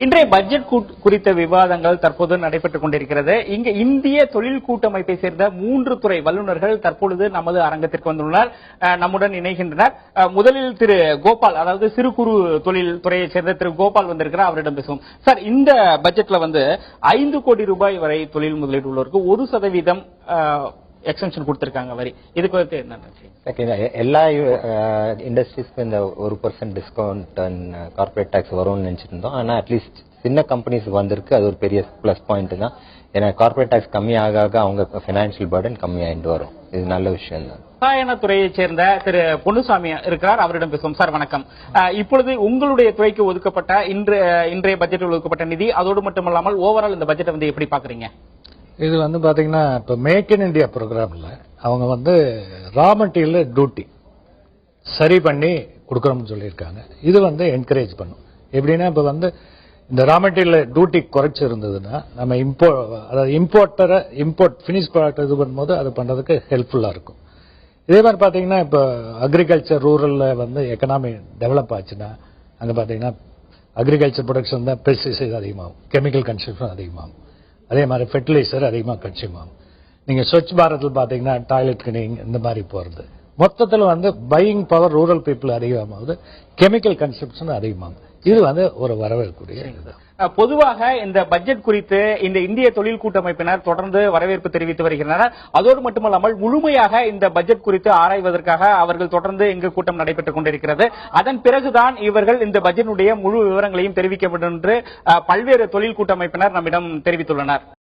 இன்றைய பட்ஜெட் குறித்த விவாதங்கள் தற்போது நடைபெற்றுக் கொண்டிருக்கிறது. இங்க இந்திய தொழில் கூட்டமைப்பை சேர்ந்த 3 துறை வல்லுநர்கள் தற்பொழுது நமது அரங்கத்திற்கு வந்துள்ளனர், நம்முடன் இணைகின்றனர். முதலில் திரு கோபால், அதாவது சிறு குறு தொழில் துறையை சேர்ந்த திரு கோபால் வந்திருக்கிறார். அவரிடம் பேசுவோம். சார், இந்த பட்ஜெட்ல 5 கோடி ரூபாய் வரை தொழில் முதலீடு உள்ளவருக்கு 1% எக்ஸ்டென்ஷன் கொடுத்திருக்காங்க வரி. இதுக்கு என்ன எல்லா இண்டஸ்ட்ரீஸ்க்கும் இந்த 1% டிஸ்கவுண்ட் அண்ட் கார்பரேட் டாக்ஸ் வரும்னு நினைச்சிட்டு இருந்தோம். ஆனா அட்லீஸ்ட் சின்ன கம்பெனிஸ் வந்திருக்கு, அது ஒரு பெரிய பிளஸ் பாயிண்ட் தான். ஏன்னா கார்பரேட் டாக்ஸ் கம்மியாக அவங்க பைனான்சியல் பர்டன் கம்மியாயிட்டு வரும். இது நல்ல விஷயம் தான். ரசாயன துறையை சேர்ந்த திரு பொன்னுசாமி இருக்கிறார். அவரிடம் பேசுவோம். சார் வணக்கம். இப்பொழுது உங்களுடைய துறைக்கு ஒதுக்கப்பட்ட இன்றைய பட்ஜெட்டில் ஒதுக்கப்பட்ட நிதி, அதோடு மட்டுமல்லாமல் ஓவரால் இந்த பட்ஜெட்டை எப்படி பாக்குறீங்க? இது பாத்தீங்கன்னா இப்ப மேக் இன் இந்தியா ப்ரோக்ராம்ல அவங்க ரா மெட்டீரியல் டியூட்டி சரி பண்ணி கொடுக்கறோம்னு சொல்லியிருக்காங்க. இது என்கரேஜ் பண்ணும். எப்படின்னா இப்ப இந்த ரா மெட்டீரியல் டியூட்டி குறைச்சு இருந்ததுன்னா நம்ம இம்போர்ட் பினிஷ் ப்ராடக்ட் இது பண்ணும்போது அது பண்றதுக்கு ஹெல்ப்ஃபுல்லா இருக்கும். இதே மாதிரி பாத்தீங்கன்னா இப்ப அக்ரிகல்ச்சர் ரூரல்ல எக்கனாமி டெவலப் ஆச்சுன்னா அங்க பாத்தீங்கன்னா அக்ரிகல்ச்சர் ப்ரொடக்ஷன் தான் பெஸ்டிசைட் அதிகமாகும், கெமிக்கல் கன்சம்ஷன் அதிகமாகும். அதே மாதிரி ஃபெர்டிலைசர் அதிகமாக கன்சியூம் ஆகும். நீங்க ஸ்வச் பாரத்தில் பாத்தீங்கன்னா டாய்லெட் கிளீனிங் இந்த மாதிரி போறது. மொத்தத்தில் பையிங் பவர் ரூரல் பீப்புள் அதிகமாகுது, கெமிக்கல் கன்சம்ஷன் அதிகமாகும். இது ஒரு வரவேற்கக்கூடிய இது. பொதுவாக இந்த பட்ஜெட் குறித்து இந்த இந்திய தொழில் கூட்டமைப்பினர் தொடர்ந்து வரவேற்பு தெரிவித்து வருகின்றனர். அதோடு மட்டுமல்லாமல் முழுமையாக இந்த பட்ஜெட் குறித்து ஆராய்வதற்காக அவர்கள் தொடர்ந்து இங்கு கூட்டம் நடைபெற்றுக் கொண்டிருக்கிறது. அதன் பிறகுதான் இவர்கள் இந்த பட்ஜெட்டுடைய முழு விவரங்களையும் தெரிவிக்க வேண்டும் என்று பல்வேறு தொழில் கூட்டமைப்பினர் நம்மிடம் தெரிவித்துள்ளனர்.